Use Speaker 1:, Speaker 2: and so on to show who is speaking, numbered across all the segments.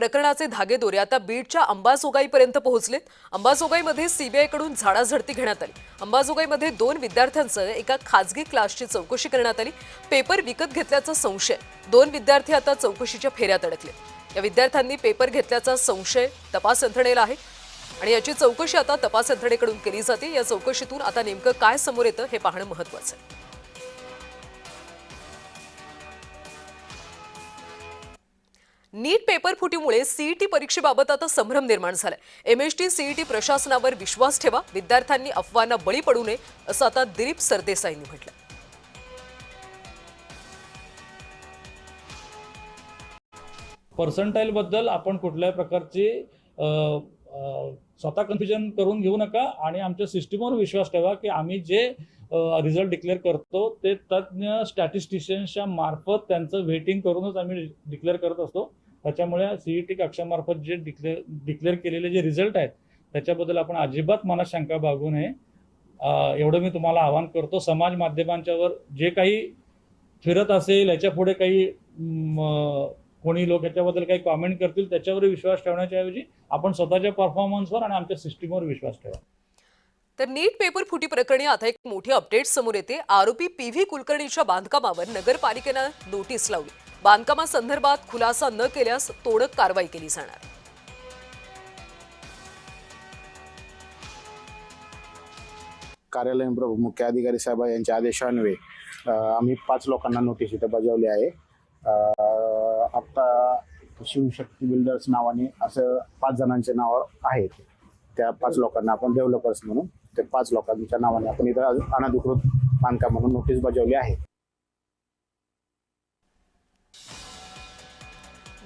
Speaker 1: प्रकरणाचे धागेदोरे आता बीडच्या अंबाजोगाईपर्यंत पोहोचलेत। अंबाजोगाईमध्ये सीबीआयकडून झाडाझडती घेण्यात आली। अंबाजोगाईमध्ये 2 विद्यार्थ्यांसह एका खासगी क्लासची चौकशी करण्यात आली। पेपर विकत घेतल्याचा संशय 2 विद्यार्थी आता चौकशीच्या फेऱ्यात अडकले। या विद्यार्थ्यांनी पेपर घेतल्याचा संशय तपास यंत्रणेला आहे आणि याची चौकशी आता तपास यंत्रणेकडून केली जाते। या चौकशीतून आता नेमकं काय समोर येतं हे पाहणं महत्त्वाचं आहे। नीट पेपर फुटीमुळे सीईटी परीक्षेबाबत आता संभ्रम निर्माण झालाय। एमएसटी सीईटी प्रशासनावर विश्वास ठेवा, विद्यार्थ्यांनी अफवांना बळी पडू नये असं आता दिलीप सरदेसाईंनी म्हटलं।
Speaker 2: पर्सेंटाइल बद्दल आपण कुठल्याही प्रकारची स्वतः कन्फ्युजन करून घेऊ नका आणि आमच्या सिस्टीमवर विश्वास ठेवा की आम्ही जे रिझल्ट डिक्लेअर करतो ते तज्ञ स्टॅटिस्टिशियन्सच्या मार्फत त्यांचं वेटिंग करूनच आम्ही डिक्लेअर करत असतो। त्याच्यामुळे सीईटी कक्षामार्फत जे डिक्लेअर केलेले जे रिझल्ट आहेत त्याच्याबद्दल आपण अजिबात मनात शंका बाळगू नये एवढं मी तुम्हाला आवाहन करतो। समाज माध्यमांच्यावर जे काही फिरत असेल, याच्या पुढे काही कोणी लोक याच्याबद्दल काही कॉमेंट करतील त्याच्यावर विश्वास ठेवण्याच्या ऐवजी आपण स्वतःच्या परफॉर्मन्सवर आणि आमच्या सिस्टीमवर विश्वास ठेवा।
Speaker 1: तर नीट पेपर फुटी प्रकरणी आता एक मोठी अपडेट समोर येते। आरोपी पीव्ही कुलकर्णीच्या बांधकामावर नगरपालिकेनं नोटीस लावली। बांधकामासंदर्भात खुलासा न केल्यास तोडक कारवाई केली जाणार।
Speaker 3: कार्यालयीन प्रमुख मुख्य अधिकारी साहेब यांच्या आदेशान्वये आम्ही 5 लोकांना नोटीस इथे बजावली आहे। आता शिवशक्ती बिल्डर्स नावाने असं 5 जणांचे नाव आहेत। त्या 5 लोकांना आपण डेव्हलपर्स म्हणून ते 5 लोकांच्या नावाने आपण इथं अनधिकृत बांधकाम म्हणून नोटीस बजावली आहे।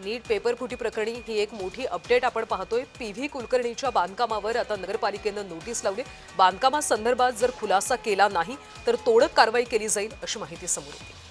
Speaker 1: नीट पेपर फुटी प्रकरणी ही एक मोठी अपडेट आपण पाहतोय। पीव्ही कुलकर्णीच्या बांधकामावर आता नगरपालिकेनं नोटीस लावली। बांधकामासंदर्भात जर खुलासा केला नाही तर तोडक कारवाई केली जाईल अशी माहिती समोर येते।